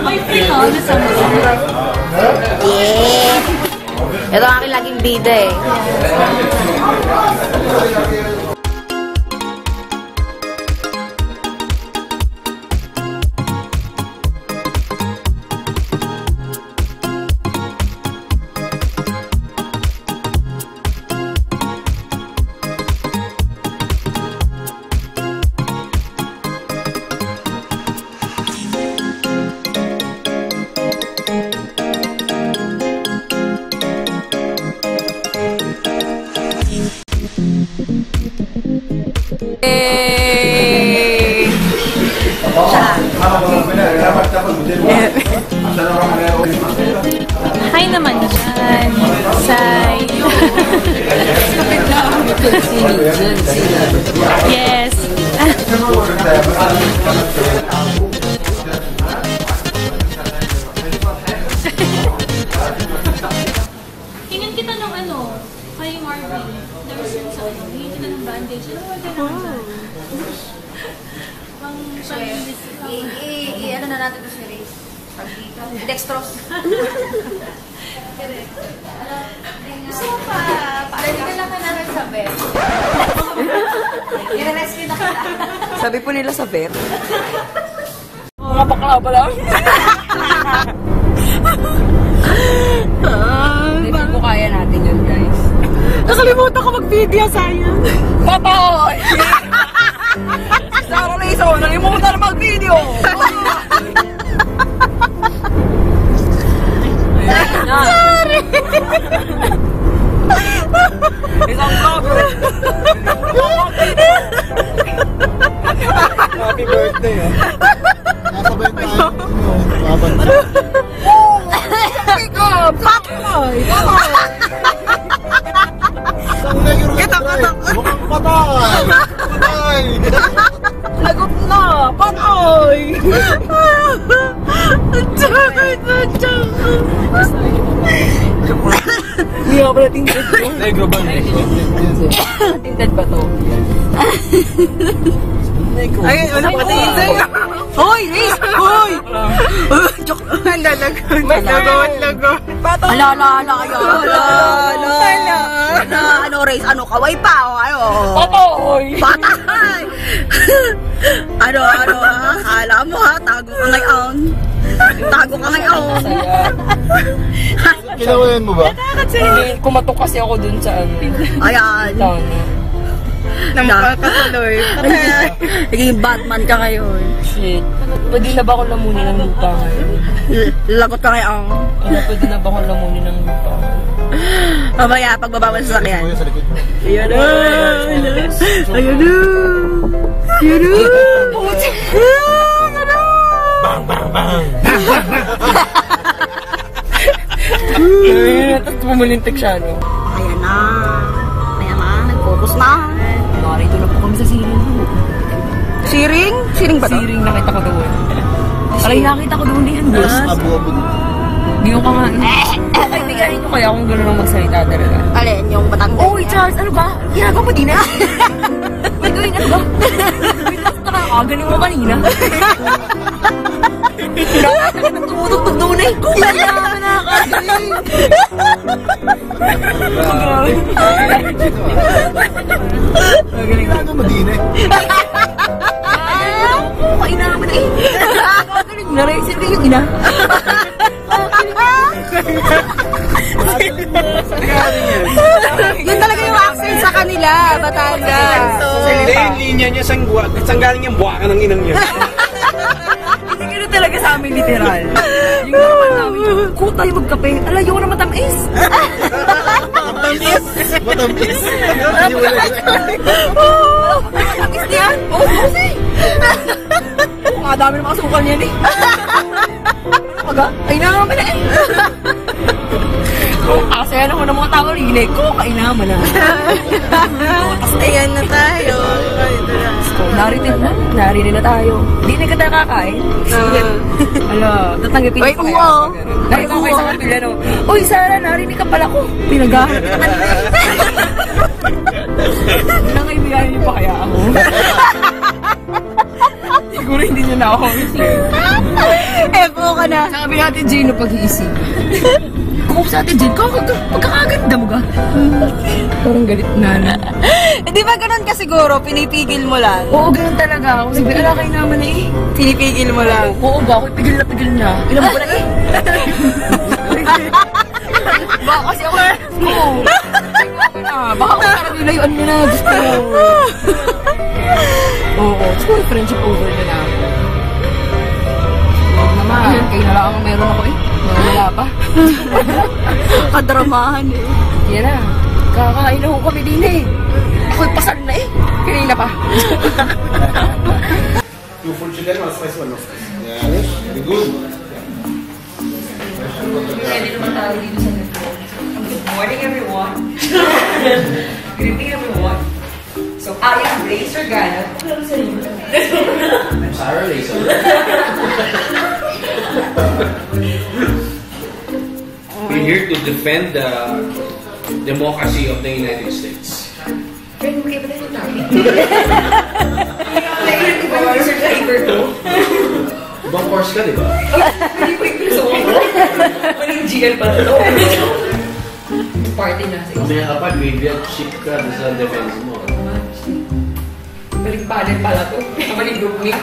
May free na sa Yeah! Ito ang aking laging bida eh. Hi naman dyan. Say. Yes. Tingnan kita ng ano, kay Marvin. There's sa ano, tingnan kita ng bandage. Ano ba Ano na natin ito si Riz? Dextrose. Gusto mo pa, pwede ka lang na nagsabi. I-rescue na kita. Sabi po nila sa vet. Mga bakla pa lang. Hindi po kaya natin yun, guys. Nakalimutan ko mag-video, sayang. Patoy! Sarah Rizzo, nalimutan na mag-video! Sorry! Isang vlogger! Happy birthday, ah. Nasabay tayo. Laban na. Pick up! Patoy! Mukhang patay! Patay! Lagot na! Patoy! Hindi ako pala tinted ko. Negro ba? Tinted ba to? Ay, ano pa tingin sa'yo? Hoy, Riz! Hoy! Joke! Lalagot. Lagot. Ala kayo. Ano, Riz? Ano, kaway pa? Patoy! Patay! Ano, akala mo ha? Tago ka ngayon. Kinawayan mo ba? Hindi, kumatok kasi ako dun sa ano. Ayan. Namukatuloy. Naging Batman ka ngayon. Shit. Pwede na ba akong lamunin ng lupa ngayon? Lagot ka ngayon. Pwede na ba akong lamunin ng lupa ngayon? Mamaya, pagbaba mo sa sakyan. Sa likod mo. Ayan na! Ayan na! Bang, bang, bang! Tapos pumulintik siya, no? Ayan na! Nag-focus na! Narito na po kami sa siring. Siring? Siring ba to? Siring nakita ko doon. Alay, nakita ko doon din, boss. Abo-abo. Hindi ko ka nga. Ay, bigyan nyo kaya kung gano'n ang magsalita talaga. Alin, yung Batangas. Oy, Charles, ano ba? Ginagawa mo din na? Wait, gawin, ano ba? Wait, nakakagaling mo kanina. Tumutugtog doon eh. Kuya na, nakakagaling. Kailangan mo din eh. Kainaman eh. Nakakagaling na rin. Sino yung ina? Yun talaga yung accent sa kanila, Batangas. Hindi, yung linya niya, saan galing yung buwaka ng inang niya. Hindi gano'n talaga sa amin, literal. Yung naman namin, kung tayo magkape, alayo ko na matamis. Matamis. Matamis niyan? Oo, kasi. Ang dami ng mga sukal niyan eh. Aga, ay naman na eh. Asaya naman ng mga tao rinig ko, kainaman na. Ayan na tayo. Narinig na tayo. Hindi na kita kakain. Ala, tatanggapin Uy, ko kaya. Narito ko kayo sa kapila, no? Uy, Sarah, narinig ka pala ko. Pinagahanap ka kanina. Nangaibiganin niyo pa kaya ako? Siguro hindi niyo na ako. Epo ka na. Sabi natin, Gino, pag-iisip. Kung sa atin, Gino, pagkakaganda mo ka. Parang galit na. Di ba ganun ka siguro? Pinipigil mo lang. Oo, ganun talaga ako. Sabi, ala kayo naman eh. Pinipigil mo lang. Oo ba? Ako'y pigil na. Ilang mo na eh. Baka kasi ako baka ako parang nilayuan mo na. Gusto mo. Oo. Siguro friendship over na na ako. Huwag naman. Kayo na lang ang meron ako eh. Wala pa. Kadramahan eh. Yan na. Kakain na ho kami din eh. Ako'y pasal na eh. Kanina pa. Two full chicken, one spice, one no spice. Yes, very good. Pwede naman tayo dito sa nagpo. Good morning everyone. Good evening everyone. So I am Ray Sorgano. I'm Sarah Laser. We're here to defend the democracy of the United States. Friend mo kayo ba tayo tayo? Nailan ko ba yung user flavor ko? Ibang course ka, di ba? Hindi ko yung gusto ko. Maling GL pa ito. Party na. Mamaya ka pa, graveyard ship ka sa defense mo. Maling panel pala to. Maling group me.